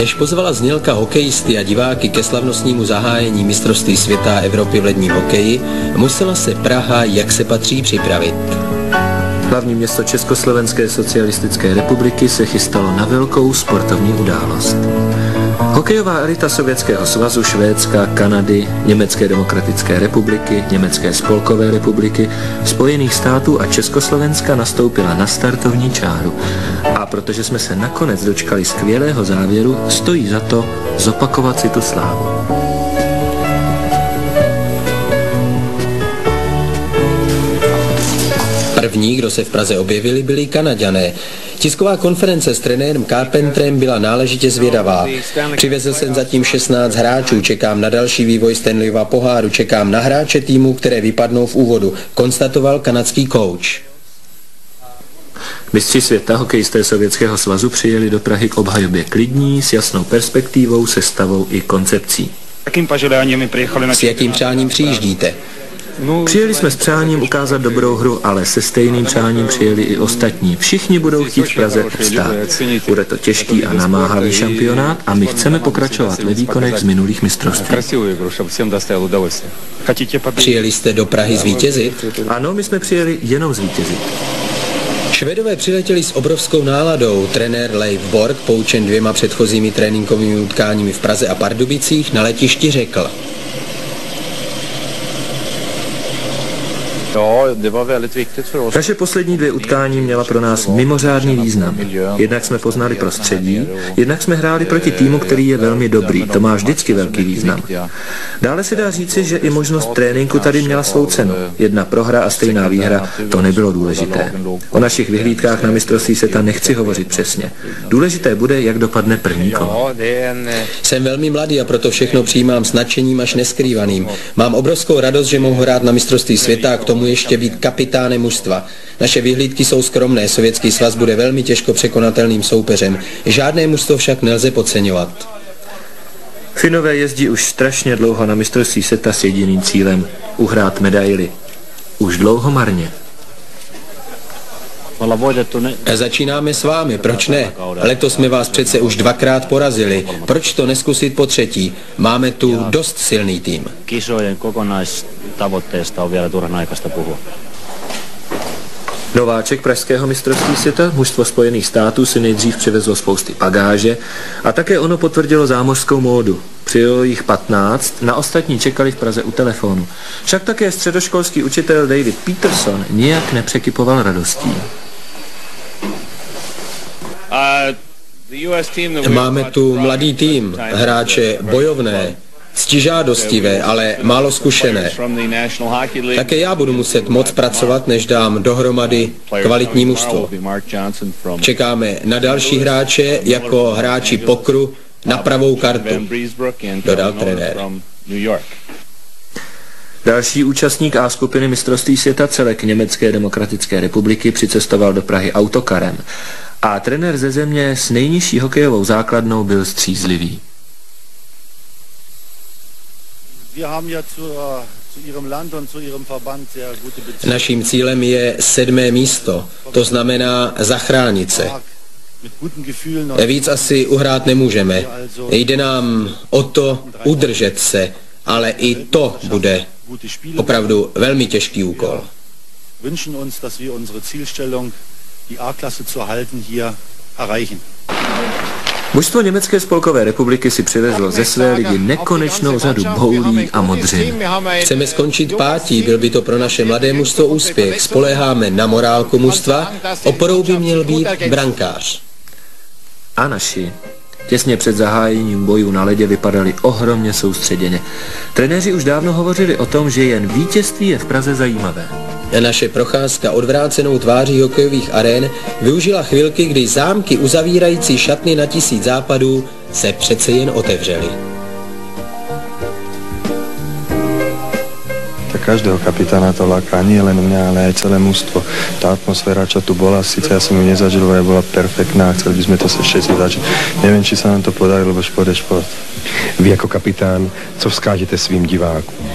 Než pozvala znělka hokejisty a diváky ke slavnostnímu zahájení mistrovství světa a Evropy v ledním hokeji, musela se Praha, jak se patří, připravit. Hlavní město Československé socialistické republiky se chystalo na velkou sportovní událost. Hokejová elita Sovětského svazu, Švédska, Kanady, Německé demokratické republiky, Německé spolkové republiky, Spojených států a Československa nastoupila na startovní čáru. A protože jsme se nakonec dočkali skvělého závěru, stojí za to zopakovat si tu slávu. První, kdo se v Praze objevili, byli Kanaďané. Tisková konference s trenérem Carpenterem byla náležitě zvědavá. Přivezl jsem zatím 16 hráčů, čekám na další vývoj Stanleyova poháru, čekám na hráče týmu, které vypadnou v úvodu, konstatoval kanadský kouč. Mistři světa hokejisté Sovětského svazu přijeli do Prahy k obhajobě klidní, s jasnou perspektivou, sestavou i koncepcí. S jakým přáním přijíždíte? Přijeli jsme s přáním ukázat dobrou hru, ale se stejným přáním přijeli i ostatní. Všichni budou chtít v Praze stát. Bude to těžký a namáhavý šampionát a my chceme pokračovat ve výkonech z minulých mistrovství. Přijeli jste do Prahy zvítězit? Ano, my jsme přijeli jenom zvítězit. Švédové přiletěli s obrovskou náladou. Trenér Leif Borg, poučen 2 předchozími tréninkovými utkáními v Praze a Pardubicích, na letišti řekl: Naše poslední 2 utkání měla pro nás mimořádný význam. Jednak jsme poznali prostředí, jednak jsme hráli proti týmu, který je velmi dobrý. To má vždycky velký význam. Dále se dá říci, že i možnost tréninku tady měla svou cenu. Jedna prohra a stejná výhra, to nebylo důležité. O našich vyhlídkách na mistrovství světa nechci hovořit přesně. Důležité bude, jak dopadne první kolo. Jsem velmi mladý a proto všechno přijímám s nadšením až neskrývaným. Mám obrovskou radost, že mohu hrát na mistrovství světa a k tomu ještě být kapitánem mužstva. Naše vyhlídky jsou skromné, Sovětský svaz bude velmi těžko překonatelným soupeřem. Žádné mužstvo však nelze podceňovat. Finové jezdí už strašně dlouho na mistrovství světa s jediným cílem – uhrát medaili. Už dlouho marně. Začínáme s vámi, proč ne? Letos jsme vás přece už 2krát porazili. Proč to neskusit po třetí? Máme tu dost silný tým. Nováček pražského mistrovství světa, mužstvo Spojených států, si nejdřív přivezlo spousty bagáže a také ono potvrdilo zámořskou módu. Přijelo jich 15, na ostatní čekali v Praze u telefonu. Však také středoškolský učitel David Peterson nijak nepřekypoval radostí. Máme tu mladý tým, hráče bojovné, ctižádostivé, ale málo zkušené. Také já budu muset moc pracovat, než dám dohromady kvalitní mužstvo. Čekáme na další hráče jako hráči pokru na pravou kartu, dodal trenér. Další účastník A skupiny mistrovství světa, celek Německé demokratické republiky, přicestoval do Prahy autokarem. A trenér ze země s nejnižší hokejovou základnou byl střízlivý. Naším cílem je 7. místo, to znamená zachránit se. Víc asi uhrát nemůžeme. Jde nám o to udržet se, ale i to bude opravdu velmi těžký úkol. Mužstvo Německé spolkové republiky si přivezlo ze své ligy nekonečnou řadu boulí a modřin. Chceme skončit 5. Byl by to pro naše mladé mužstvo úspěch. Spoléháme na morálku mužstva, oporou by měl být brankář. A naši těsně před zahájením bojů na ledě vypadali ohromně soustředěně. Trenéři už dávno hovořili o tom, že jen vítězství je v Praze zajímavé. Naše procházka odvrácenou tváří hokejových arén využila chvilky, kdy zámky uzavírající šatny na 1000 západů se přece jen otevřely. Tak každého kapitána to láká, nie len mňa, ale aj celé mužstvo. Tá atmosféra, čo tu bola, síce ja som ju nezažil, ale bola perfektná, chceli by sme to sa všetci zažiť. Neviem, či sa nám to podarí, lebo šport je šport. Vy jako kapitán, co vzkážete svým divákům?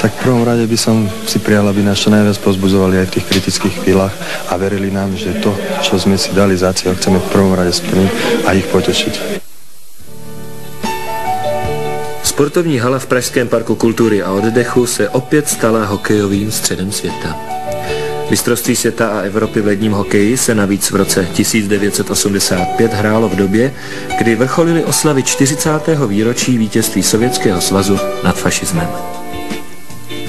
Tak v prvom rade by som si prijal, aby nás čo najviac pozbudzovali aj v tých kritických chvíľach a verili nám, že to, čo sme si dali za cieľ, chceme v prvom rade splniť a ich potešiť. Sportovní hala v pražském parku kultury a oddechu se opět stala hokejovým středem světa. Mistrovství světa a Evropy v ledním hokeji se navíc v roce 1985 hrálo v době, kdy vrcholily oslavy 40. výročí vítězství Sovětského svazu nad fašismem.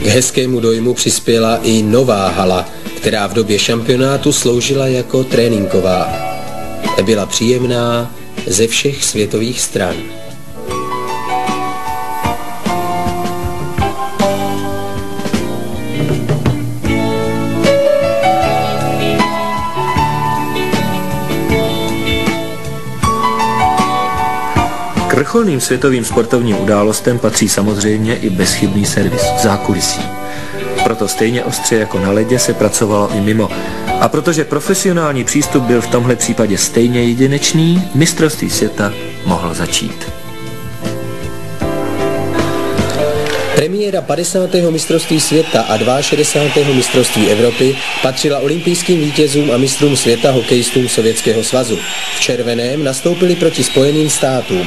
K hezkému dojmu přispěla i nová hala, která v době šampionátu sloužila jako tréninková. Byla příjemná ze všech světových stran. K vrcholným světovým sportovním událostem patří samozřejmě i bezchybný servis v zákulisí. Proto stejně ostře jako na ledě se pracovalo i mimo. A protože profesionální přístup byl v tomhle případě stejně jedinečný, mistrovství světa mohl začít. Premiéra 50. mistrovství světa a 62. mistrovství Evropy patřila olympijským vítězům a mistrům světa hokejistům Sovětského svazu. V červeném nastoupili proti Spojeným státům.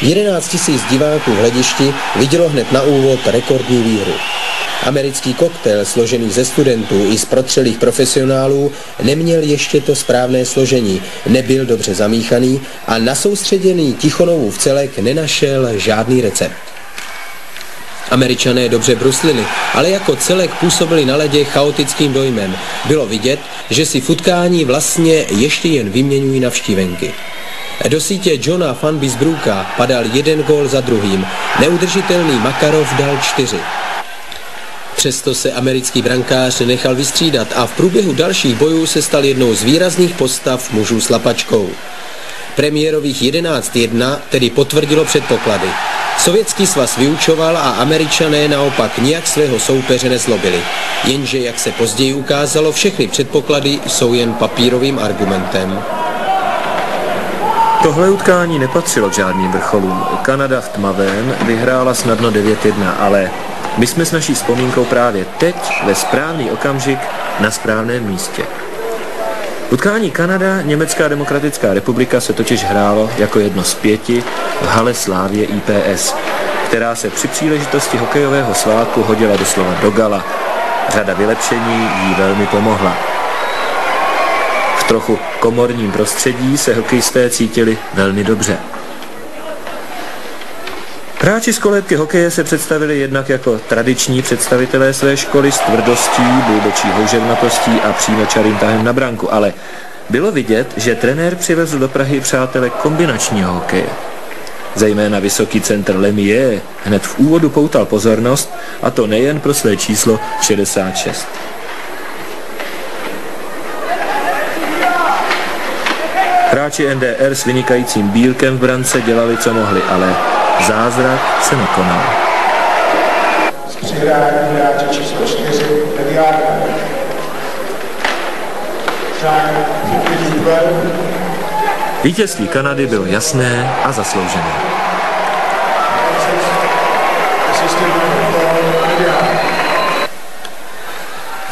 11 000 diváků v hledišti vidělo hned na úvod rekordní výhru. Americký koktejl složený ze studentů i z protřelých profesionálů neměl ještě to správné složení, nebyl dobře zamíchaný a na soustředěný Tichonovův celek nenašel žádný recept. Američané dobře bruslili, ale jako celek působili na ledě chaotickým dojmem. Bylo vidět, že si v utkání vlastně ještě jen vyměňují navštívenky. Do sítě Johna van Bisbrouka padal jeden gól za druhým, neudržitelný Makarov dal 4. Přesto se americký brankář nechal vystřídat a v průběhu dalších bojů se stal jednou z výrazných postav mužů s lapačkou. Premiérových 11:1 tedy potvrdilo předpoklady. Sovětský svaz vyučoval a Američané naopak nijak svého soupeře nezlobili. Jenže, jak se později ukázalo, všechny předpoklady jsou jen papírovým argumentem. Tohle utkání nepatřilo k žádným vrcholům. Kanada v tmavém vyhrála snadno 9:1, ale my jsme s naší vzpomínkou právě teď ve správný okamžik na správném místě. Utkání Kanada, Německá demokratická republika se totiž hrálo jako jedno z 5 v hale Slávie IPS, která se při příležitosti hokejového svátku hodila doslova do gala. Řada vylepšení jí velmi pomohla. V trochu komorním prostředí se hokejisté cítili velmi dobře. Hráči z kolébky hokeje se představili jednak jako tradiční představitelé své školy s tvrdostí, buldočí houževnatostí a přímočarým tahem na branku, ale bylo vidět, že trenér přivezl do Prahy přátele kombinačního hokeje. Zejména vysoký centr Lemieux hned v úvodu poutal pozornost, a to nejen pro své číslo 66. Hráči NDR s vynikajícím Bílkem v brance dělali, co mohli, ale zázrak se nekonal. Z přihrání hráče číslo 4, Mediárka. Vítězství Kanady bylo jasné a zasloužené.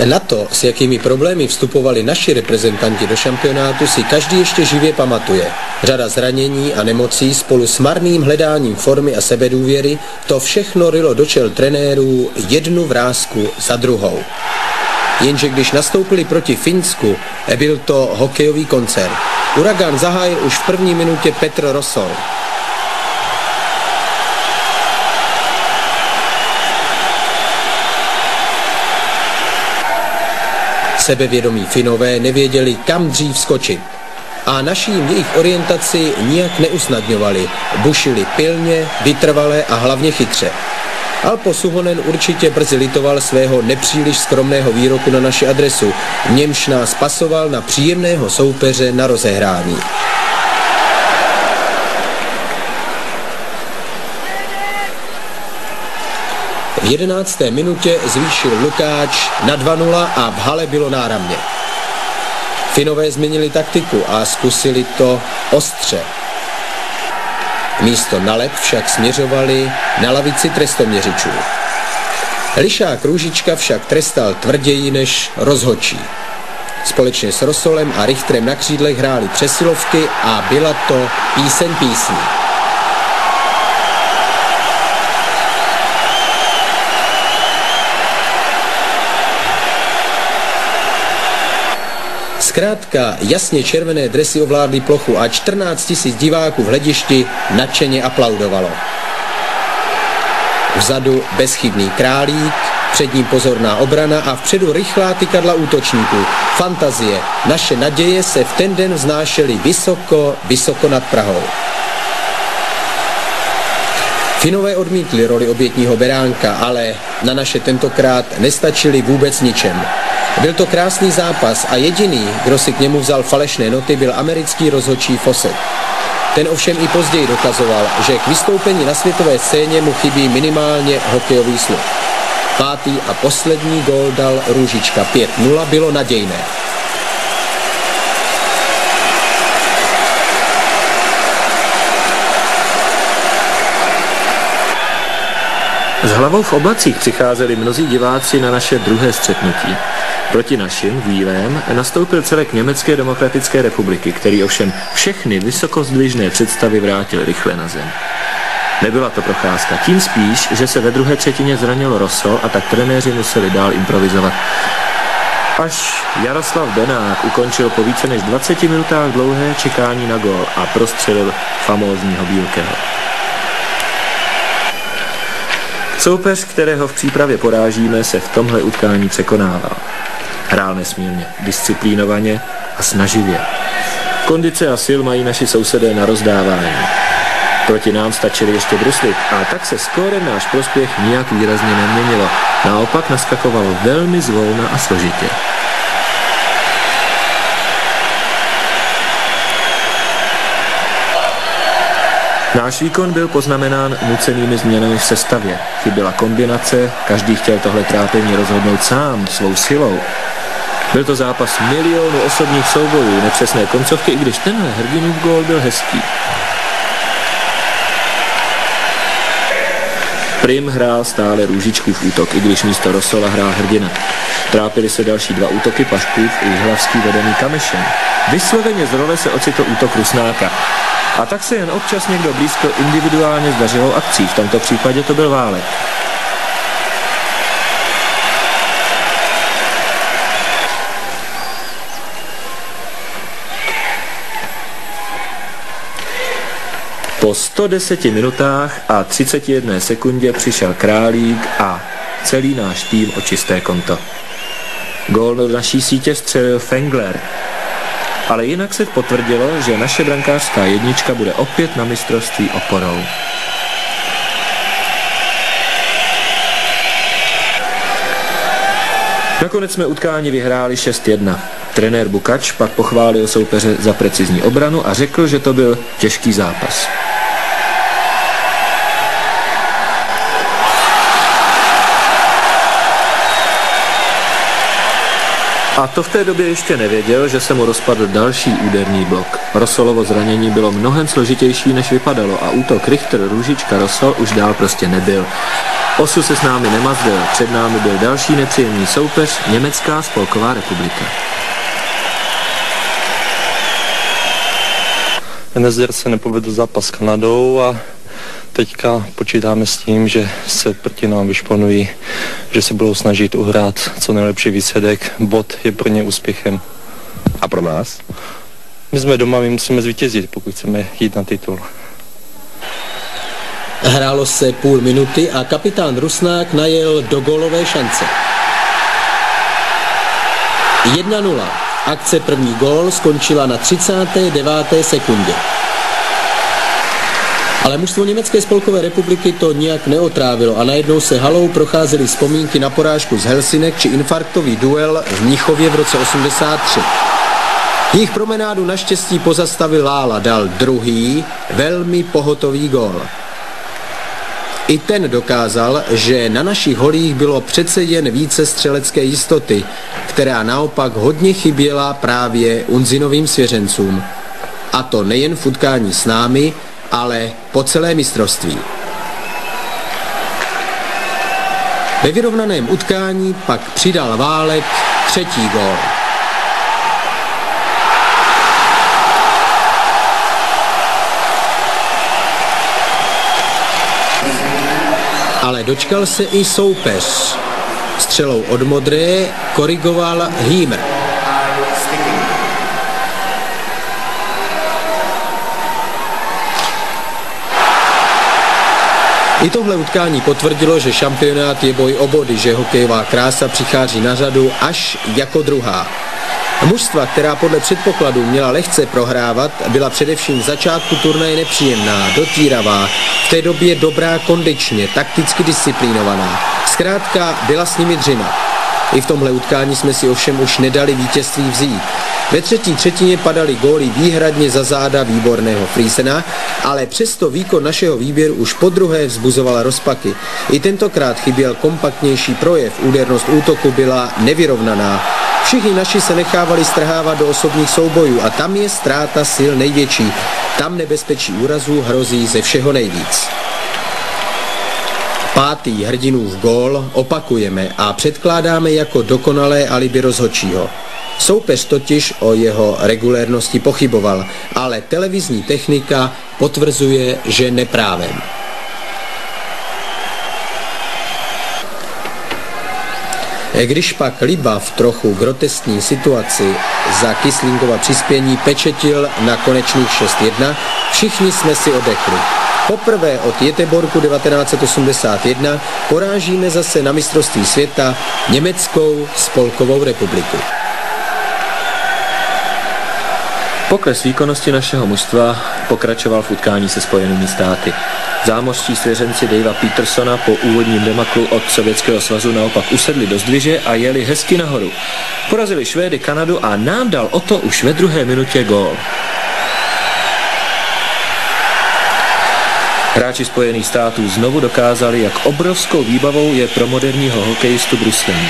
Na to, s jakými problémy vstupovali naši reprezentanti do šampionátu, si každý ještě živě pamatuje. Řada zranění a nemocí spolu s marným hledáním formy a sebedůvěry, to všechno rylo do čel trenérů jednu vrásku za druhou. Jenže když nastoupili proti Finsku, byl to hokejový koncert. Uragan zahájil už v první minutě Petr Rosol. Sebevědomí Finové nevěděli, kam dřív skočit. A naši jim jejich orientaci nijak neusnadňovali. Bušili pilně, vytrvale a hlavně chytře. Alpo Suhonen určitě brzy litoval svého nepříliš skromného výroku na naši adresu, v němž nás pasoval na příjemného soupeře na rozehrání. V 11. minutě zvýšil Lukáč na 2:0 a v hale bylo náramně. Finové změnili taktiku a zkusili to ostře. Místo na led však směřovali na lavici trestoměřičů. Lišák Růžička však trestal tvrději než rozhodčí. Společně s Rosolem a Richterem na křídlech hráli přesilovky a byla to píseň písní. Zkrátka jasně červené dresy ovládly plochu a 14 000 diváků v hledišti nadšeně aplaudovalo. Vzadu bezchybný Králík, před ním pozorná obrana a vpředu rychlá tykadla útočníků. Fantazie, naše naděje se v ten den vznášely vysoko, vysoko nad Prahou. Finové odmítli roli obětního beránka, ale na naše tentokrát nestačili vůbec ničem. Byl to krásný zápas a jediný, kdo si k němu vzal falešné noty, byl americký rozhodčí Fawcett. Ten ovšem i později dokazoval, že k vystoupení na světové scéně mu chybí minimálně hokejový sluch. Pátý a poslední gól dal Růžička. 5-0 bylo nadějné. S hlavou v oblacích přicházeli mnozí diváci na naše druhé střetnutí. Proti našim výlem nastoupil celek Německé demokratické republiky, který ovšem všechny vysokozdvižné představy vrátil rychle na zem. Nebyla to procházka, tím spíš, že se ve druhé třetině zranil Rosol a tak trenéři museli dál improvizovat. Až Jaroslav Benák ukončil po více než 20 minutách dlouhé čekání na gól a prostřelil famózního Bílkého. Soupeř, kterého v přípravě porážíme, se v tomhle utkání překonával. Hrál nesmírně, disciplínovaně a snaživě. Kondice a sil mají naši sousedé na rozdávání. Proti nám stačili ještě bruslit a tak se skórem náš prospěch nijak výrazně neměnilo. Naopak naskakovalo velmi zvolna a složitě. Náš výkon byl poznamenán nucenými změnami v sestavě. Chyběla kombinace, každý chtěl tohle trápení rozhodnout sám, svou silou. Byl to zápas milionů osobních soubojů, nepřesné koncovky, i když tenhle hrdinův gól byl hezký. Prim hrál stále Růžičkův útok, i když místo Rosola hrál Hrdina. Trápili se další dva útoky Paškův i Jihlavský vedený Kamešem. Vysloveně z role se ocitl útok Rusnáka. A tak se jen občas někdo blízko individuálně zdařilou akcí, v tomto případě to byl Válek. Po 110 minutách a 31 sekundě přišel Králík a celý náš tým o čisté konto. Gól do naší sítě střelil Fengler. Ale jinak se potvrdilo, že naše brankářská jednička bude opět na mistrovství oporou. Nakonec jsme utkání vyhráli 6-1. Trenér Bukač pak pochválil soupeře za precizní obranu a řekl, že to byl těžký zápas. A to v té době ještě nevěděl, že se mu rozpadl další úderný blok. Rosolovo zranění bylo mnohem složitější, než vypadalo a útok Richter, Růžička, Rosol už dál prostě nebyl. Osu se s námi nemazdil, před námi byl další nepříjemný soupeř, Německá spolková republika. NSDR se nepovedl zápas s Kanadou a teďka počítáme s tím, že se proti nám vyšponují, že se budou snažit uhrát co nejlepší výsledek. Bod je pro ně úspěchem. A pro nás? My jsme doma, my musíme zvítězit, pokud chceme jít na titul. Hrálo se půl minuty a kapitán Rusnák najel do gólové šance. 1-0. Akce první gól skončila na 39. sekundě. Ale mužstvo Německé spolkové republiky to nijak neotrávilo a najednou se halou procházely vzpomínky na porážku z Helsinek či infarktový duel v Mnichově v roce 83. Jejich promenádu naštěstí pozastavil Lála, dal druhý, velmi pohotový gól. I ten dokázal, že na našich holích bylo přece jen více střelecké jistoty, která naopak hodně chyběla právě Unzinovým svěřencům. A to nejen v utkání s námi, ale po celé mistrovství. Ve vyrovnaném utkání pak přidal Válek třetí gól. Ale dočkal se i soupeř. Střelou od modré korigoval Hýmer. I tohle utkání potvrdilo, že šampionát je boj o body, že hokejová krása přichází na řadu až jako druhá. Mužstva, která podle předpokladů měla lehce prohrávat, byla především v začátku turnaje nepříjemná, dotíravá, v té době dobrá kondičně, takticky disciplinovaná. Zkrátka byla s nimi dřina. I v tomhle utkání jsme si ovšem už nedali vítězství vzít. Ve třetí třetině padaly góly výhradně za záda výborného Friesena, ale přesto výkon našeho výběru už podruhé vzbuzoval rozpaky. I tentokrát chyběl kompaktnější projev, údernost útoku byla nevyrovnaná. Všichni naši se nechávali strhávat do osobních soubojů a tam je ztráta sil největší. Tam nebezpečí úrazů hrozí ze všeho nejvíc. Pátý hrdinův gól opakujeme a předkládáme jako dokonalé alibi rozhodčího. Soupeř totiž o jeho regulérnosti pochyboval, ale televizní technika potvrzuje, že neprávem. Když pak Liba v trochu groteskní situaci za Kyslínkova přispění pečetil na konečných 6-1, všichni jsme si oddechli. Poprvé od Göteborgu 1981 porážíme zase na mistrovství světa Německou spolkovou republiku. Pokles výkonnosti našeho mužstva pokračoval v utkání se Spojenými státy. Zámořští svěřenci Davea Petersona po úvodním demaklu od Sovětského svazu naopak usedli do zdviže a jeli hezky nahoru. Porazili Švédy, Kanadu a nám dal Otto už ve 2. minutě gól. Hráči Spojených států znovu dokázali, jak obrovskou výbavou je pro moderního hokejistu bruslení.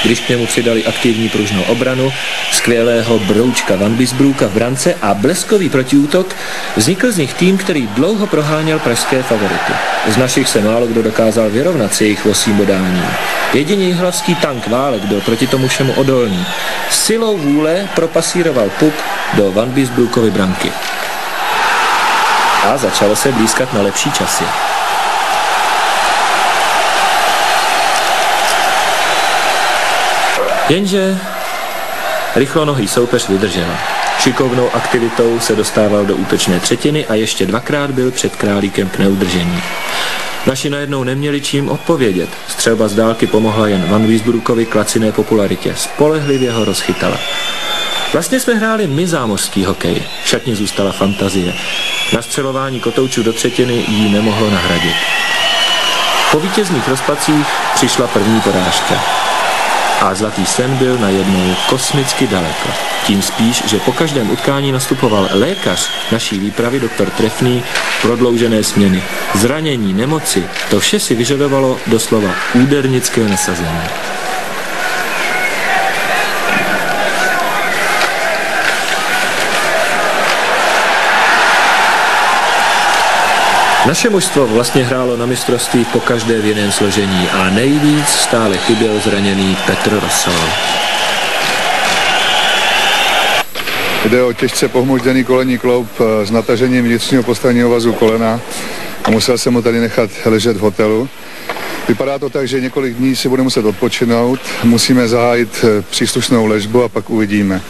Když k němu přidali aktivní pružnou obranu, skvělého broučka Van Bisbrouka v brance a bleskový protiútok, vznikl z nich tým, který dlouho proháněl pražské favority. Z našich se málo kdo dokázal vyrovnat s jejich vosím bodáním. Jedině jihlavský tank Válek byl proti tomu všemu odolný. Silou vůle propasíroval puk do Van Bisbroukovy branky. A začalo se blízkat na lepší časy. Jenže rychlonohý soupeř vydržel. Šikovnou aktivitou se dostával do útočné třetiny a ještě 2krát byl před Králíkem k neudržení. Naši najednou neměli čím odpovědět. Střelba z dálky pomohla jen Van Bisbroukovi k laciné popularitě. Spolehlivě ho rozchytala. Vlastně jsme hráli my zámořský hokej. V šatně zůstala fantazie. Na střelování kotoučů do třetiny jí nemohlo nahradit. Po vítězných rozpacích přišla první porážka. A zlatý sen byl najednou kosmicky daleko. Tím spíš, že po každém utkání nastupoval lékař naší výpravy, doktor Trefný, prodloužené směny. Zranění, nemoci, to vše si vyžadovalo doslova údernické nasazení. Naše mužstvo vlastně hrálo na mistrovství po každé v jiném složení a nejvíc stále chyběl zraněný Petr Rosol. Jde o těžce pohmožděný kolenní kloup s natažením vnitřního postranního vazu kolena a musel jsem mu tady nechat ležet v hotelu. Vypadá to tak, že několik dní si bude muset odpočinout, musíme zahájit příslušnou léčbu a pak uvidíme.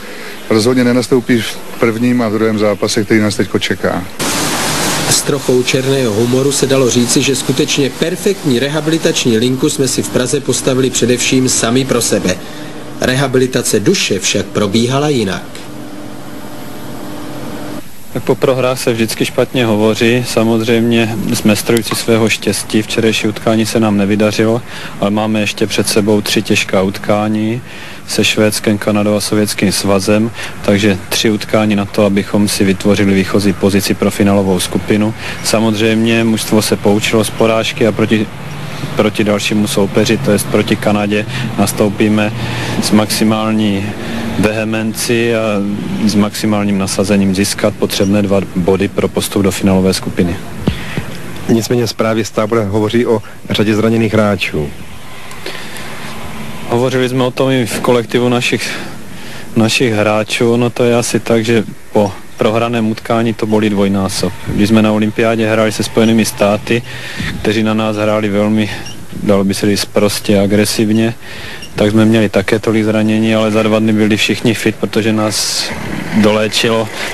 Rozhodně nenastoupí v prvním a v druhém zápase, který nás teďko čeká. S trochou černého humoru se dalo říci, že skutečně perfektní rehabilitační linku jsme si v Praze postavili především sami pro sebe. Rehabilitace duše však probíhala jinak. Tak po prohrách se vždycky špatně hovoří. Samozřejmě jsme strojci svého štěstí. Včerejší utkání se nám nevydařilo, ale máme ještě před sebou 3 těžká utkání se Švédskem, Kanadou a Sovětským svazem, takže 3 utkání na to, abychom si vytvořili výchozí pozici pro finálovou skupinu. Samozřejmě mužstvo se poučilo z porážky a proti dalšímu soupeři, to jest proti Kanadě, nastoupíme s maximální vehemenci a s maximálním nasazením získat potřebné 2 body pro postup do finálové skupiny. Nicméně zprávy z tábora hovoří o řadě zraněných hráčů. Hovořili jsme o tom i v kolektivu našich hráčů, no to je asi tak, že po prohraném utkání to bolí dvojnásob. Když jsme na olympiádě hráli se Spojenými státy, kteří na nás hráli velmi, dalo by se říct, prostě agresivně, tak jsme měli také tolik zranění, ale za 2 dny byli všichni fit, protože nás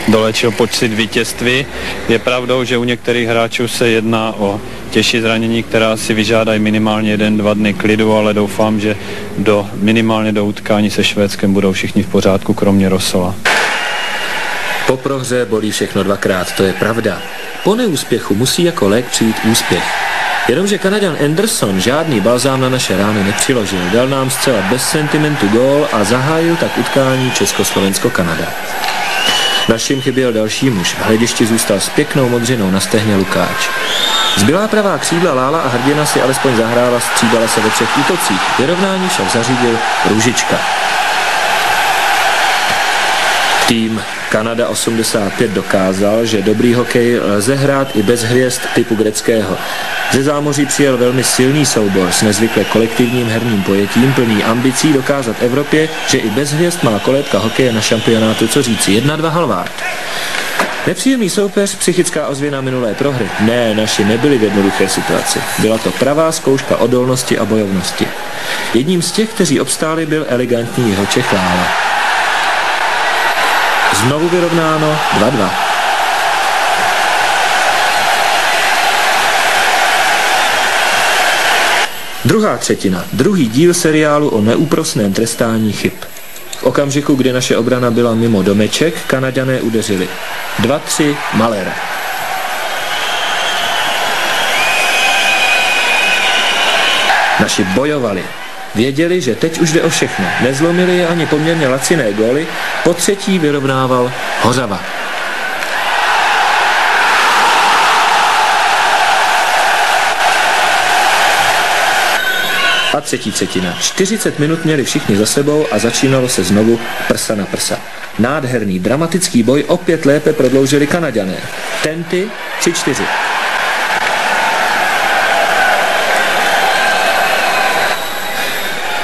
doléčilo pocit vítězství. Je pravdou, že u některých hráčů se jedná o těžší zranění, která si vyžádají minimálně 1-2 dny klidu, ale doufám, že minimálně do utkání se Švédskem budou všichni v pořádku, kromě Rosola. Po prohře bolí všechno dvakrát, to je pravda. Po neúspěchu musí jako lék přijít úspěch. Jenomže Kanaďan Anderson žádný balzám na naše rány nepřiložil, dal nám zcela bez sentimentu gól a zahájil tak utkání Československo-Kanada. Našim chyběl další muž, v hledišti zůstal s pěknou modřinou na stehně Lukáč. Zbylá pravá křídla Lála a Hrdina si alespoň zahrála, střídala se ve 3 útocích, vyrovnání však zařídil Růžička. Tým Kanada 85 dokázal, že dobrý hokej lze hrát i bez hvězd typu Greckého. Ze zámoří přijel velmi silný soubor s nezvykle kolektivním herním pojetím, plný ambicí dokázat Evropě, že i bez hvězd má kolébka hokeje na šampionátu co říci. 1-2 Halvard. Nepříjemný soupeř, psychická ozvěna minulé prohry. Ne, naši nebyli v jednoduché situaci. Byla to pravá zkouška odolnosti a bojovnosti. Jedním z těch, kteří obstáli, byl elegantní Jihočech Lála. Znovu vyrovnáno 2-2. Druhá třetina, druhý díl seriálu o neúprosném trestání chyb. V okamžiku, kdy naše obrana byla mimo domeček, Kanaďané udeřili. 2-3 Malera. Naši bojovali. Věděli, že teď už jde o všechno. Nezlomili je ani poměrně laciné góly. Po třetí vyrovnával Hořava. A třetí třetina. 40 minut měli všichni za sebou a začínalo se znovu prsa na prsa. Nádherný, dramatický boj opět lépe prodloužili Kanaďané. Tenty 3-4.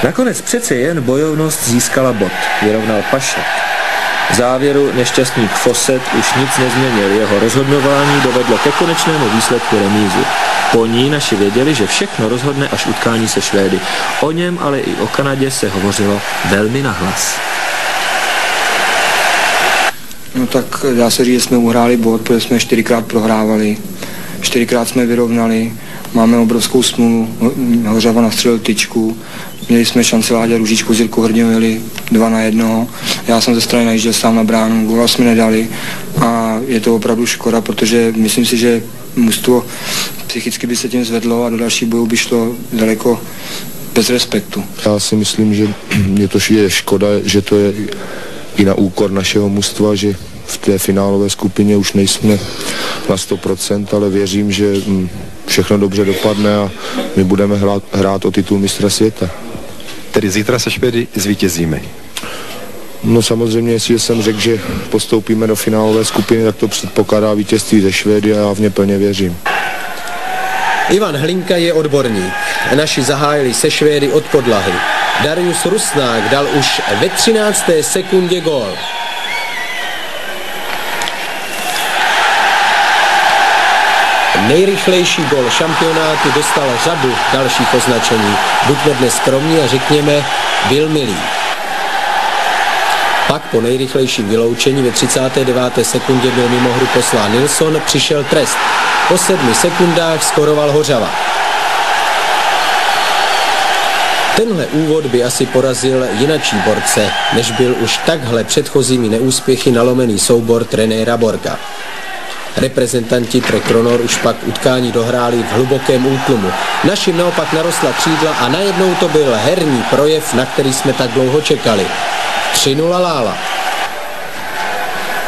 Nakonec přece jen bojovnost získala bod. Vyrovnal Pašek. V závěru nešťastník Fosset už nic nezměnil. Jeho rozhodování dovedlo ke konečnému výsledku remízu. Po ní naši věděli, že všechno rozhodne až utkání se Švédy. O něm, ale i o Kanadě se hovořilo velmi nahlas. No tak dá se říct, že jsme uhráli bod, protože jsme 4krát prohrávali. 4krát jsme vyrovnali. Máme obrovskou smůlu. Hořava nastřelil tyčku. Měli jsme šanci Láďa Růžičku, Jirku Hrdinu jeli 2-1. Já jsem ze strany najížděl sám na bránu, góla jsme nedali a je to opravdu škoda, protože myslím si, že mužstvo psychicky by se tím zvedlo a do dalších bojů by šlo daleko bez respektu. Já si myslím, že je škoda, že to je i na úkor našeho mužstva, že v té finálové skupině už nejsme na 100%, ale věřím, že všechno dobře dopadne a my budeme hrát o titul mistra světa. Tedy zítra se Švédy zvítězíme. No samozřejmě, jestli jsem řekl, že postoupíme do finálové skupiny, tak to předpokládá vítězství ze Švédy a já v ně plně věřím. Ivan Hlinka je odborník. Naši zahájili se Švédy od podlahy. Darius Rusnák dal už ve 13. sekundě gól. Nejrychlejší gól šampionátu dostal řadu dalších označení. Buďme dnes skromní a řekněme, byl milý. Pak po nejrychlejším vyloučení ve 39. sekundě byl mimo hru poslán Nilsson, přišel trest. Po 7 sekundách skoroval Hořava. Tenhle úvod by asi porazil jinačí borce, než byl už takhle předchozími neúspěchy nalomený soubor trenéra Borga. Reprezentanti Trekronor už pak utkání dohráli v hlubokém útlumu. Našim naopak narostla křídla a najednou to byl herní projev, na který jsme tak dlouho čekali. 3-0 Lála.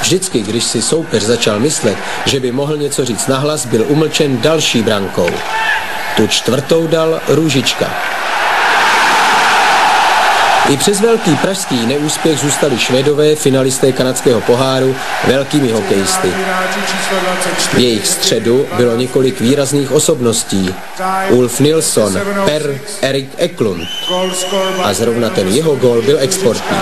Vždycky, když si soupeř začal myslet, že by mohl něco říct nahlas, byl umlčen další brankou. Tu čtvrtou dal Růžička. I přes velký pražský neúspěch zůstali Švédové, finalisté kanadského poháru, velkými hokejisty. V jejich středu bylo několik výrazných osobností. Ulf Nilsson, Per Erik Eklund. A zrovna ten jeho gól byl exportní.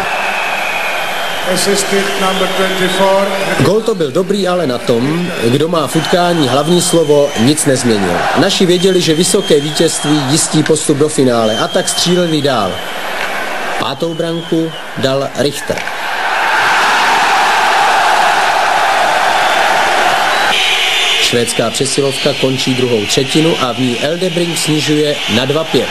Gól to byl dobrý, ale na tom, kdo má v utkání hlavní slovo, nic nezměnil. Naši věděli, že vysoké vítězství jistí postup do finále a tak stříleli dál. 5. branku dal Richter. Švédská přesilovka končí druhou třetinu a v ní Eldebrink snižuje na 2:5.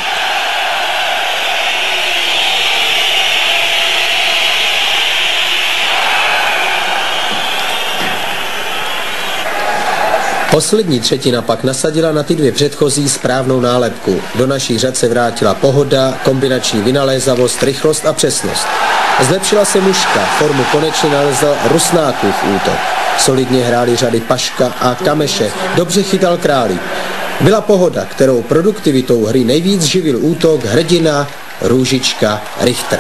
Poslední třetina pak nasadila na ty dvě předchozí správnou nálepku. Do našich řad se vrátila pohoda, kombinační vynalézavost, rychlost a přesnost. Zlepšila se muška, formu konečně nalezl Rusnákův útok. Solidně hráli řady Paška a Kameše, dobře chytal Králík. Byla pohoda, kterou produktivitou hry nejvíc živil útok hrdina Růžička Richter.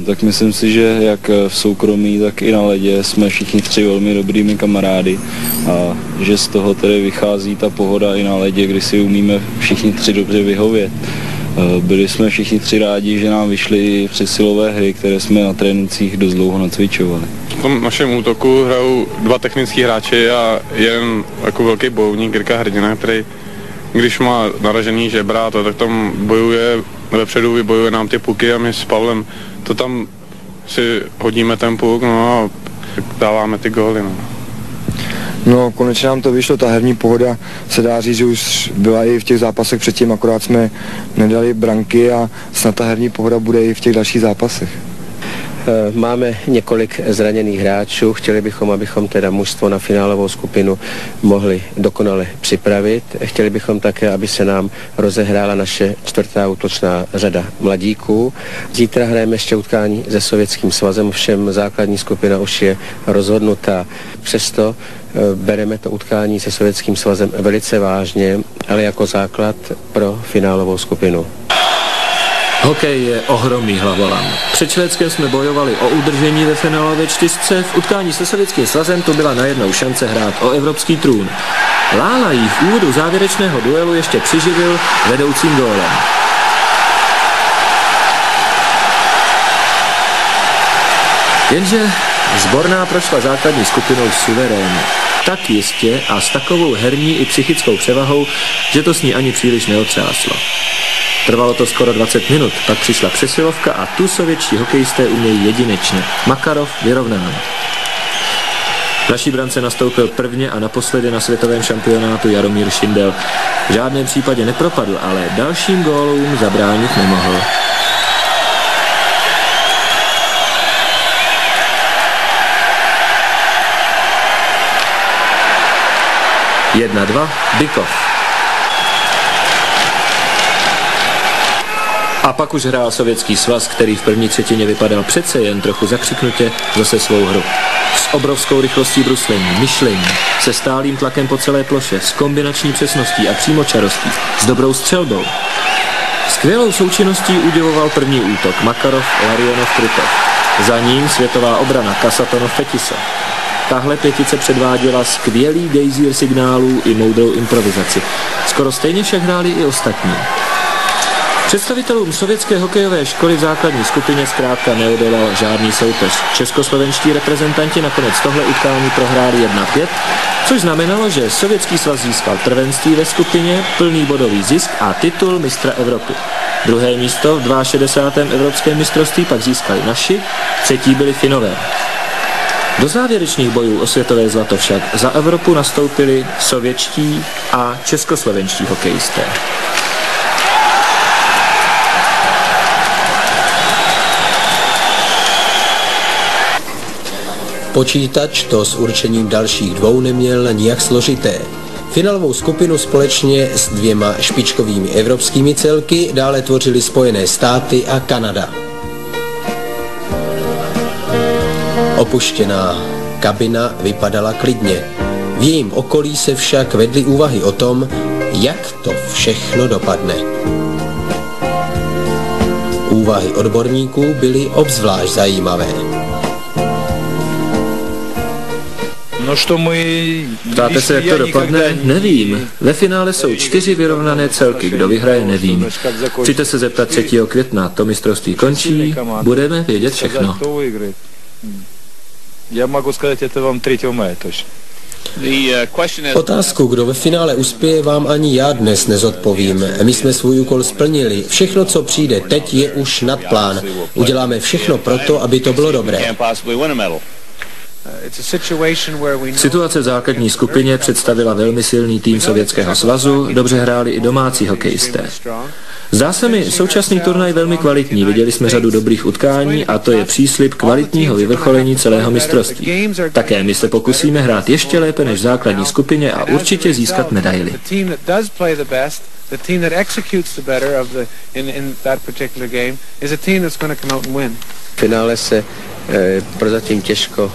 Tak myslím si, že jak v soukromí, tak i na ledě jsme všichni tři velmi dobrými kamarády a že z toho tedy vychází ta pohoda i na ledě, kdy si umíme všichni tři dobře vyhovět. Byli jsme všichni tři rádi, že nám vyšly přesilové hry, které jsme na trénincích dost dlouho nacvičovali. V tom našem útoku hrajou dva technický hráči a jeden jako velký bojovník Jirka Hrdina, který když má naražený žebra, tak tam bojuje, vepředu vybojuje nám ty puky a my s Pavlem to tam si hodíme ten puk, no a dáváme ty góly, no. No, konečně nám to vyšlo, ta herní pohoda se dá říct, že už byla i v těch zápasech předtím, akorát jsme nedali branky a snad ta herní pohoda bude i v těch dalších zápasech. Máme několik zraněných hráčů, chtěli bychom, abychom teda mužstvo na finálovou skupinu mohli dokonale připravit. Chtěli bychom také, aby se nám rozehrála naše čtvrtá útočná řada mladíků. Zítra hrajeme ještě utkání se Sovětským svazem, všem základní skupina už je rozhodnutá. Přesto bereme to utkání se Sovětským svazem velice vážně, ale jako základ pro finálovou skupinu. Hokej je ohromný hlavolam. Před Švédskem jsme bojovali o udržení ve finálové čtyřce, v utkání se Sovětským svazem to byla najednou šance hrát o evropský trůn. Lála jí v úvodu závěrečného duelu ještě přiživil vedoucím gólem. Jenže sborná prošla základní skupinou suverénně. Tak jistě a s takovou herní i psychickou převahou, že to s ní ani příliš neotřáslo. Trvalo to skoro 20 minut, pak přišla přesilovka a tu sovětští hokejisté umějí jedinečně. Makarov vyrovnán. V naší brance nastoupil prvně a naposledy na světovém šampionátu Jaromír Šindel. V žádném případě nepropadl, ale dalším gólům zabránit nemohl. Jedna, dva, Bykov. A pak už hrál Sovětský svaz, který v první třetině vypadal přece jen trochu zakřiknutě zase svou hru. S obrovskou rychlostí bruslení, myšlení, se stálým tlakem po celé ploše, s kombinační přesností a přímočarostí, s dobrou střelbou. Skvělou součinností udivoval první útok Makarov, Larionov, Krutov. Za ním světová obrana Kasatonov, Fetisov. Tahle pětice předváděla skvělý gejzír signálů i moudrou improvizaci. Skoro stejně však hráli i ostatní. Představitelům sovětské hokejové školy v základní skupině zkrátka neodolal žádný soupeř. Českoslovenští reprezentanti nakonec tohle utkání prohráli 1:5, což znamenalo, že Sovětský svaz získal prvenství ve skupině, plný bodový zisk a titul mistra Evropy. Druhé místo v 62. evropském mistrovství pak získali naši, třetí byli Finové. Do závěrečných bojů o světové zlato však za Evropu nastoupili sovětští a českoslovenští hokejisté. Počítač to s určením dalších dvou neměl nijak složité. Finálovou skupinu společně s dvěma špičkovými evropskými celky dále tvořily Spojené státy a Kanada. Opuštěná kabina vypadala klidně. V jejím okolí se však vedly úvahy o tom, jak to všechno dopadne. Úvahy odborníků byly obzvlášť zajímavé. Ptáte se, jak to dopadne? Nevím. Ve finále jsou 4 vyrovnané celky. Kdo vyhraje, nevím. Přijďte se zeptat 3. května. To mistrovství končí. Budeme vědět všechno. Já mohu říct, to vám 3. maje tož. Otázku, kdo ve finále uspěje, vám ani já dnes nezodpovím. My jsme svůj úkol splnili. Všechno, co přijde teď, je už nad plán. Uděláme všechno proto, aby to bylo dobré. Situace v základní skupině představila velmi silný tým Sovětského svazu, dobře hráli i domácí hokejisté. Zdá se mi současný turnaj velmi kvalitní, viděli jsme řadu dobrých utkání a to je příslib kvalitního vyvrcholení celého mistrovství. Také my se pokusíme hrát ještě lépe než v základní skupině a určitě získat medaili. V finále se prozatím těžko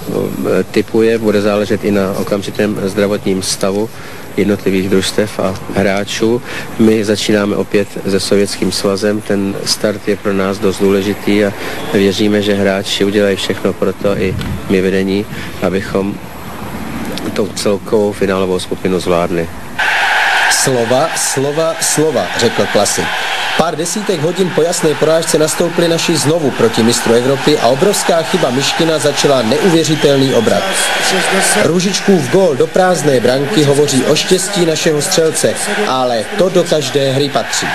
tipuje, bude záležet i na okamžitém zdravotním stavu jednotlivých družstev a hráčů. My začínáme opět se Sovětským svazem, ten start je pro nás dost důležitý a věříme, že hráči udělají všechno pro to, i my vedení, abychom tou celkovou finálovou skupinu zvládli. Slova, slova, slova, řekl klasik. Pár desítek hodin po jasné porážce nastoupili naši znovu proti mistru Evropy a obrovská chyba Myškina začala neuvěřitelný obrat. Růžičkův gól do prázdné branky hovoří o štěstí našeho střelce, ale to do každé hry patří.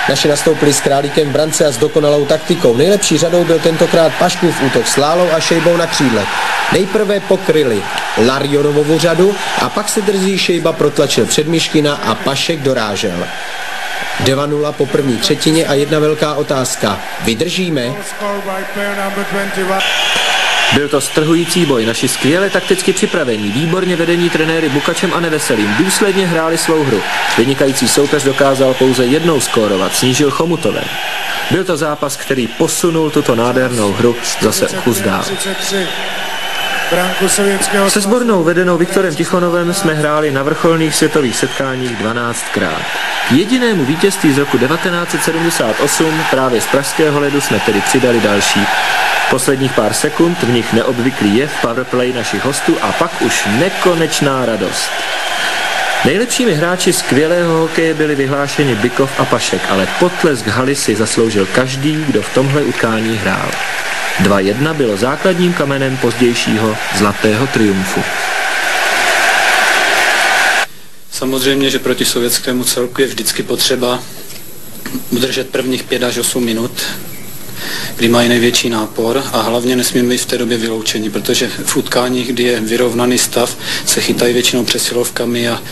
Naši nastoupili s Králíkem v brance a s dokonalou taktikou. Nejlepší řadou byl tentokrát Paškův útok s Lálou a Šejbou na křídle. Nejprve pokryli Larionovovu řadu a pak se drzý Šejba protlačil před Myškina a Pašek dorážel. 2-0 po první třetině a jedna velká otázka. Vydržíme? Byl to strhující boj, naši skvěle takticky připravení, výborně vedení trenéry Bukačem a Neveselým, důsledně hráli svou hru. Vynikající soupeř dokázal pouze jednou skórovat, snížil Chomutovem. Byl to zápas, který posunul tuto nádhernou hru zase o kus dál. Se sbornou vedenou Viktorem Tichonovem jsme hráli na vrcholných světových setkáních 12krát. K jedinému vítězství z roku 1978 právě z pražského ledu jsme tedy přidali další. Posledních pár sekund v nich neobvyklý jev powerplay našich hostů a pak už nekonečná radost. Nejlepšími hráči skvělého hokeje byli vyhlášeni Bykov a Pašek, ale potlesk haly si zasloužil každý, kdo v tomhle utkání hrál. 2-1 bylo základním kamenem pozdějšího zlatého triumfu. Samozřejmě, že proti sovětskému celku je vždycky potřeba udržet prvních 5 až 8 minut, kdy mají největší nápor a hlavně nesmíme být v té době vyloučení, protože v utkáních, kdy je vyrovnaný stav, se chytají většinou přesilovkami a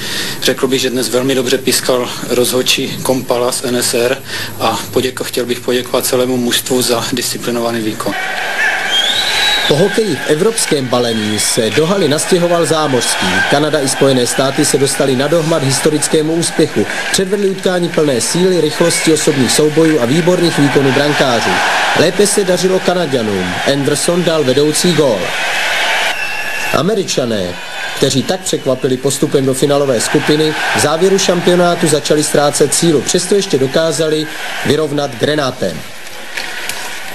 řekl bych, že dnes velmi dobře pískal rozhodčí Kompala z NSR a chtěl bych poděkovat celému mužstvu za disciplinovaný výkon. Po hokeji v evropském balení se do haly nastěhoval zámořský. Kanada i Spojené státy se dostali na dohmat historickému úspěchu. Předvedli utkání plné síly, rychlosti, osobních soubojů a výborných výkonů brankářů. Lépe se dařilo Kanaďanům. Anderson dal vedoucí gól. Američané, kteří tak překvapili postupem do finálové skupiny, v závěru šampionátu začali ztrácet sílu, přesto ještě dokázali vyrovnat Grenatem.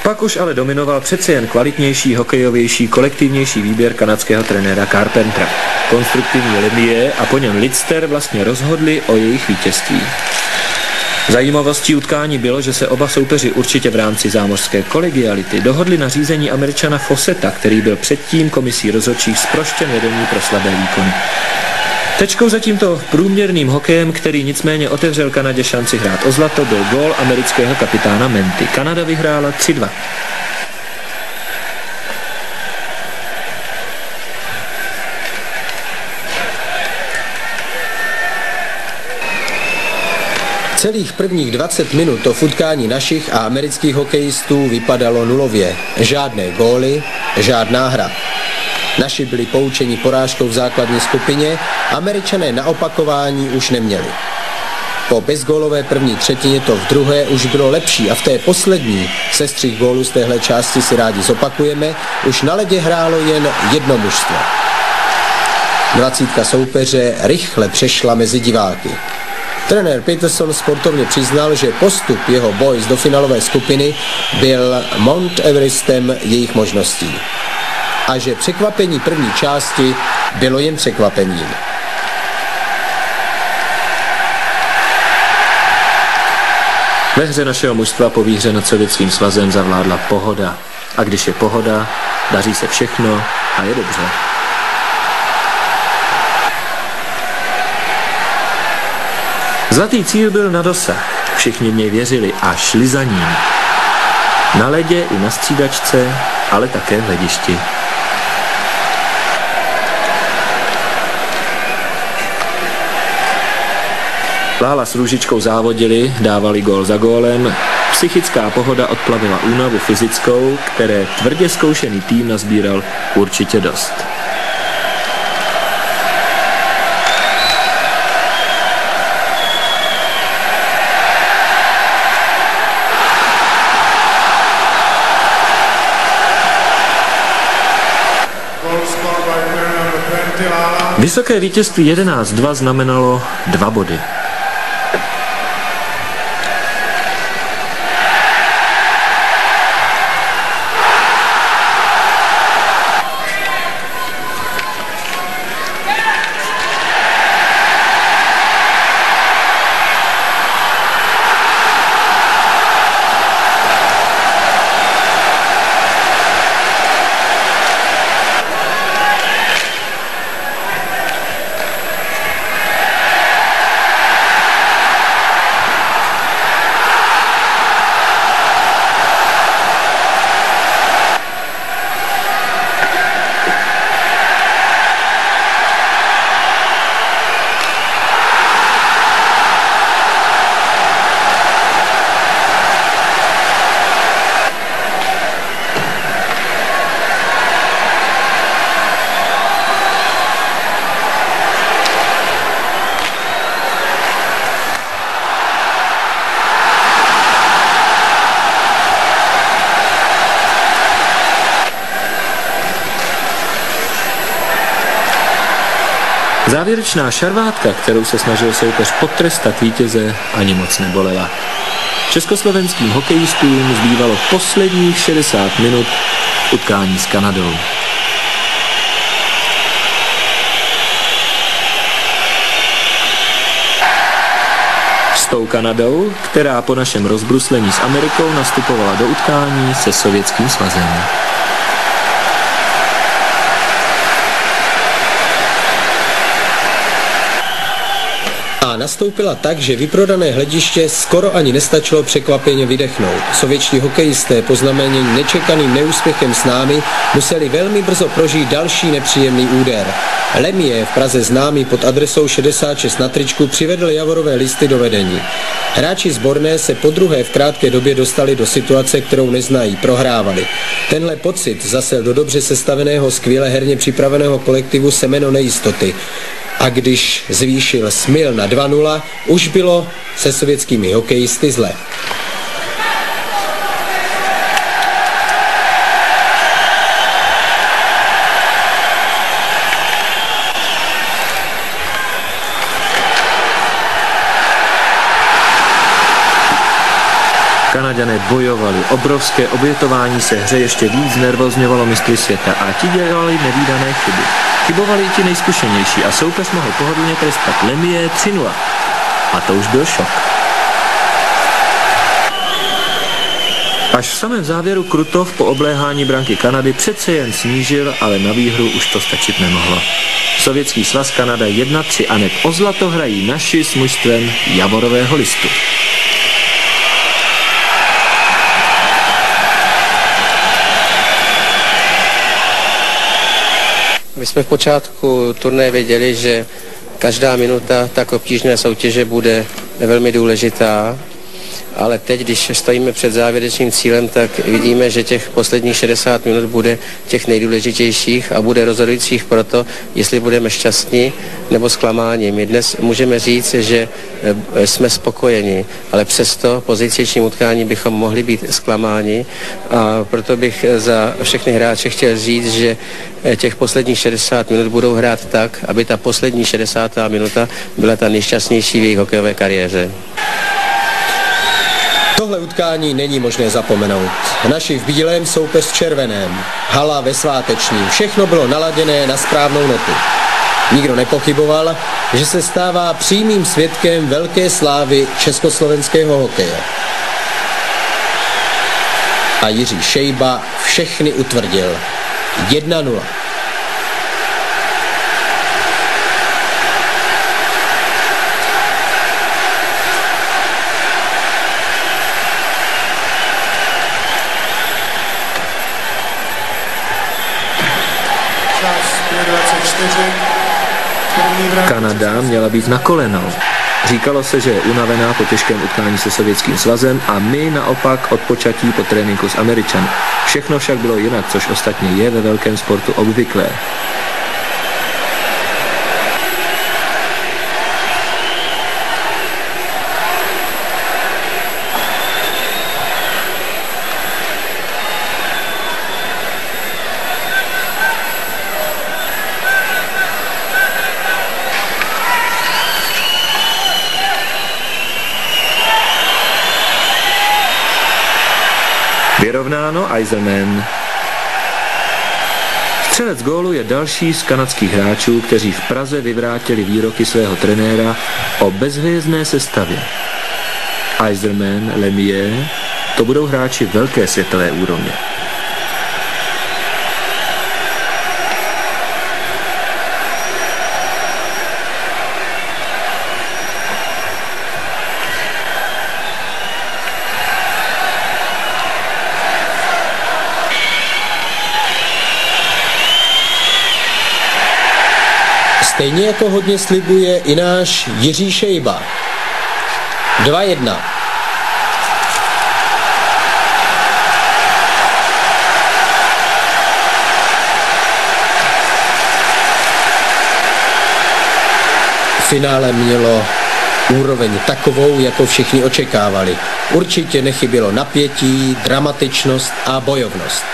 Pak už ale dominoval přece jen kvalitnější, hokejovější, kolektivnější výběr kanadského trenéra Carpentera. Konstruktivní linie a po něm Lidster vlastně rozhodli o jejich vítězství. Zajímavostí utkání bylo, že se oba soupeři určitě v rámci zámořské kolegiality dohodli na řízení Američana Fosseta, který byl předtím komisí rozhodčích zproštěn vedení pro slabé výkony. Tečkou za tímto průměrným hokejem, který nicméně otevřel Kanadě šanci hrát o zlato, byl gól amerického kapitána Menty. Kanada vyhrála 3-2. Celých prvních 20 minut to v utkání našich a amerických hokejistů vypadalo nulově. Žádné góly, žádná hra. Naši byli poučeni porážkou v základní skupině, Američané na opakování už neměli. Po bezgólové první třetině to v druhé už bylo lepší a v té poslední, sestřih gólů z téhle části si rádi zopakujeme, už na ledě hrálo jen jedno mužstvo. 20 soupeře rychle přešla mezi diváky. Trenér Peterson sportovně přiznal, že postup jeho boys do finálové skupiny byl Mount Everestem jejich možností. A že překvapení první části bylo jen překvapením. Ve hře našeho mužstva po výhře nad Sovětským svazem zavládla pohoda. A když je pohoda, daří se všechno a je dobře. Zlatý cíl byl na dosah. Všichni v něj věřili a šli za ním. Na ledě i na střídačce, ale také v hledišti. Lála s Růžičkou závodili, dávali gól za gólem. Psychická pohoda odplavila únavu fyzickou, které tvrdě zkoušený tým nazbíral určitě dost. Vysoké vítězství 11-2 znamenalo 2 body. Závěrečná šarvátka, kterou se snažil soupeř potrestat vítěze, ani moc nebolela. Československým hokejistům zbývalo posledních 60 minut utkání s Kanadou. S tou Kanadou, která po našem rozbruslení s Amerikou nastupovala do utkání se Sovětským svazem. A nastoupila tak, že vyprodané hlediště skoro ani nestačilo překvapeně vydechnout. Sovětští hokejisté poznamenění nečekaným neúspěchem s námi museli velmi brzo prožít další nepříjemný úder. Lemie, v Praze známý pod adresou 66 na tričku, přivedl Javorové listy do vedení. Hráči sborné se podruhé v krátké době dostali do situace, kterou neznají, prohrávali. Tenhle pocit zasel do dobře sestaveného, skvěle herně připraveného kolektivu semeno nejistoty. A když zvýšil Smil na 2-0, už bylo se sovětskými hokejisty zle. Kanaďané bojovali, obrovské obětování se hře ještě víc nervozňovalo mistry světa a ti dělali nevídané chyby. Chybovali i ti nejzkušenější a soupeř mohl pohodlně trestat Lemie 3-0. A to už byl šok. Až v samém závěru Krutov po obléhání branky Kanady přece jen snížil, ale na výhru už to stačit nemohlo. Sovětský svaz Kanada 1-3 a hned o zlato hrají naši s mužstvem Javorového listu. My jsme v počátku turnaje věděli, že každá minuta tak obtížné soutěže bude velmi důležitá, ale teď, když stojíme před závěrečným cílem, tak vidíme, že těch posledních 60 minut bude těch nejdůležitějších a bude rozhodujících pro to, jestli budeme šťastní nebo zklamáni. My dnes můžeme říct, že jsme spokojeni, ale přesto po zítřejším utkání bychom mohli být zklamáni a proto bych za všechny hráče chtěl říct, že těch posledních 60 minut budou hrát tak, aby ta poslední 60. minuta byla ta nejšťastnější v jejich hokejové kariéře. Tohle utkání není možné zapomenout. Naši v bílém, soupeř v červeném. Hala ve svátečním. Všechno bylo naladěné na správnou notu. Nikdo nepochyboval, že se stává přímým svědkem velké slávy československého hokeje. A Jiří Šejba všechny utvrdil. 1-0. Kanada měla být na kolenou. Říkalo se, že je unavená po těžkém utkání se Sovětským svazem a my naopak odpočatí po tréninku s Američany. Všechno však bylo jinak, což ostatně je ve velkém sportu obvyklé. Vyrovnáno Eiserman. Střelec gólu je další z kanadských hráčů, kteří v Praze vyvrátili výroky svého trenéra o bezhvězdné sestavě. Eiserman, Lemieux, to budou hráči velké světové úrovně. Stejně jako hodně slibuje i náš Jiří Šejba. 2-1. Finále mělo úroveň takovou, jako všichni očekávali. Určitě nechybělo napětí, dramatičnost a bojovnost.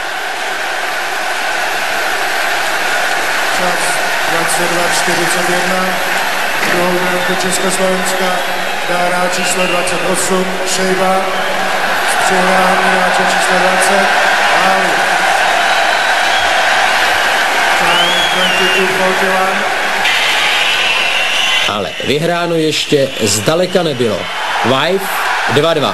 22:41, druhou minutu Československa dá hráč číslo 28, Šejba, s přihrání hráče číslo 20, Háli. Time 22:41. Ale vyhráno ještě zdaleka nebylo. Wife 2-2.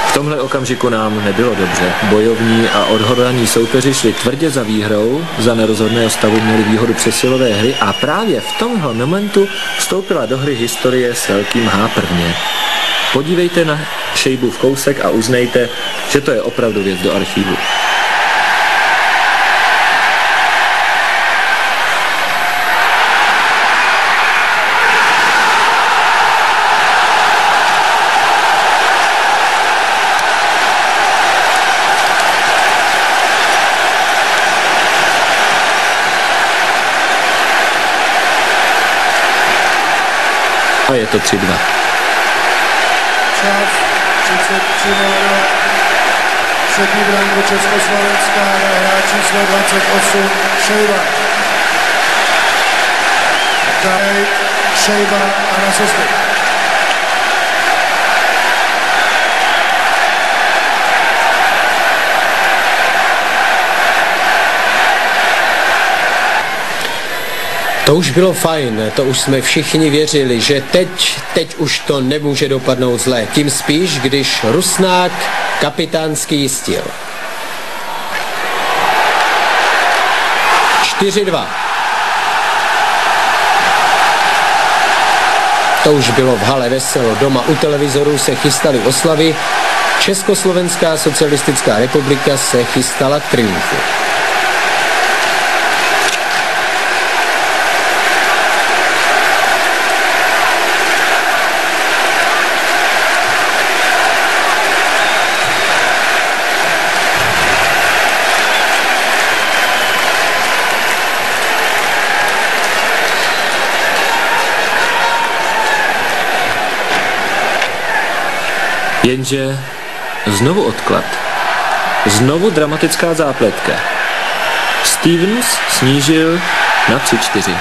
V tomhle okamžiku nám nebylo dobře. Bojovní a odhodlaní soupeři šli tvrdě za výhrou, za nerozhodného stavu měli výhodu přesilové hry a právě v tomhle momentu vstoupila do hry historie s velkým H prvně. Podívejte na Šejbův kousek a uznejte, že to je opravdu věc do archivu. A je to 3-2. Čas 33:0. Třetí branku Československa hráč číslo 28, Šejba. Darek, Šejba a na sestup. To už bylo fajn, to už jsme všichni věřili, že teď už to nemůže dopadnout zle. Tím spíš, když Rusnák kapitánsky jistil. 4-2. To už bylo v hale veselo. Doma u televizorů se chystaly oslavy. Československá socialistická republika se chystala k triumfu. Jenže znovu odklad. Znovu dramatická zápletka. Stevens snížil na 3-4.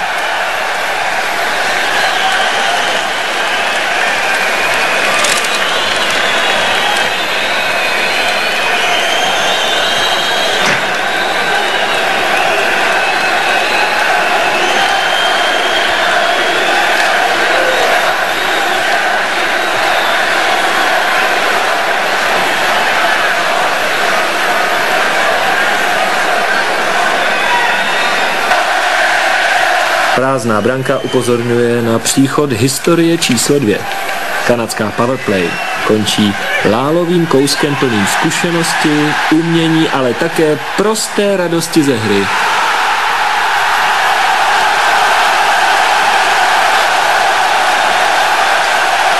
Prázdná branka upozorňuje na příchod historie číslo 2. Kanadská powerplay končí lálovým kouskem plným zkušenosti, umění, ale také prosté radosti ze hry.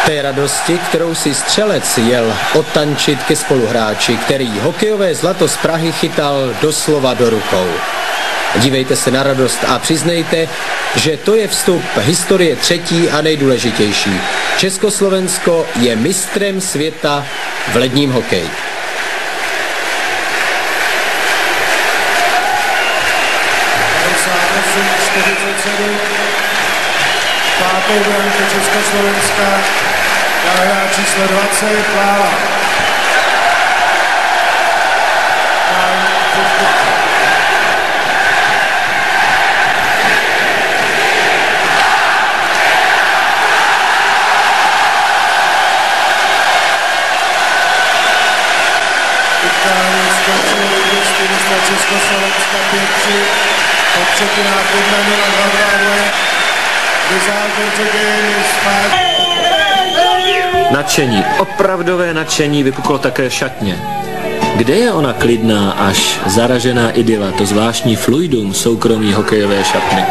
Té radosti, kterou si střelec jel odtančit ke spoluhráči, který hokejové zlato z Prahy chytal doslova do rukou. Dívejte se na radost a přiznejte, že to je vstup historie třetí a nejdůležitější. Československo je mistrem světa v ledním hokeji. Pátou branku Československa dá hráč číslo 20 Kláva. Utkání skončilo vítězství mistra Československa 5-3, po třetinách 1-0 Nadšení, opravdové nadšení vypuklo také v šatně. Kde je ona klidná až zaražená idyla, to zvláštní fluidum soukromí hokejové šatny?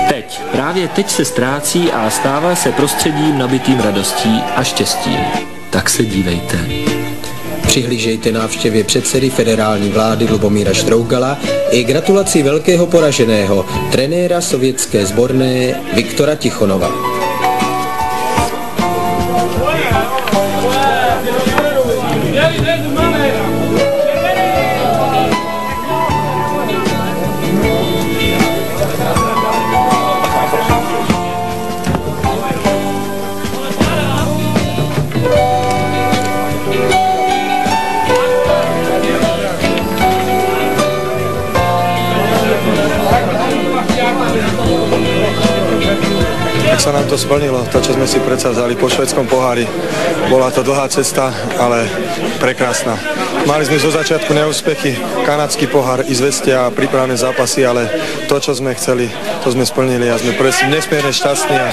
Teď, právě teď se ztrácí a stává se prostředím nabitým radostí a štěstím. Tak se dívejte. Přihlížejte návštěvě předsedy federální vlády Lubomíra Štrougala i gratulaci velkého poraženého, trenéra sovětské sborné Viktora Tichonova. Tak sa nám to splnilo, to, čo sme si predsa vzali po švédskom pohári. Bola to dlhá cesta, ale prekrásna. Mali sme zo začiatku neúspechy, kanadský pohár, izvestie a prípravné zápasy, ale to, čo sme chceli, to sme splnili a sme nesmierne šťastní a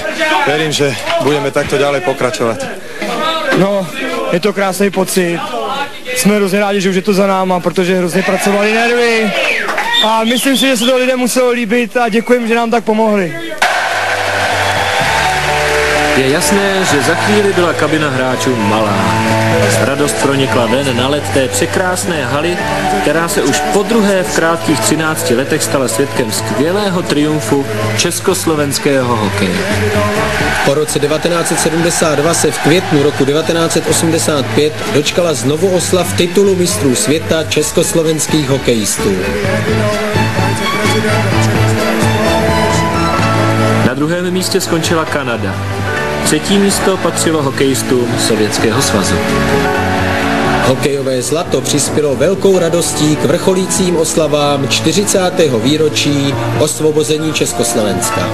verím, že budeme takto ďalej pokračovať. No, je to krásný pocit. Jsme hrozně rádi, že už je to za náma, protože hrozně pracovali nervy. A myslím si, že se to lidem muselo líbit a děkujem, že nám tak pomohli. Je jasné, že za chvíli byla kabina hráčů malá. Radost pronikla ven na led té překrásné haly, která se už podruhé v krátkých 13 letech stala svědkem skvělého triumfu československého hokeje. Po roce 1972 se v květnu roku 1985 dočkala znovu oslav titulu mistrů světa československých hokejistů. Na druhém místě skončila Kanada. Třetí místo patřilo hokejistům Sovětského svazu. Hokejové zlato přispělo velkou radostí k vrcholícím oslavám 40. výročí osvobození Československa.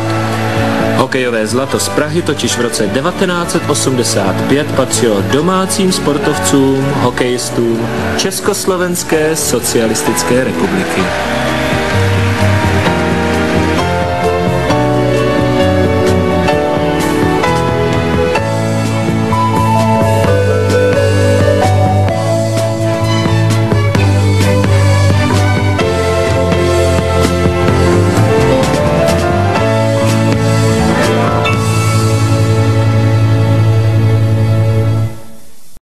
Hokejové zlato z Prahy totiž v roce 1985 patřilo domácím sportovcům, hokejistům Československé socialistické republiky.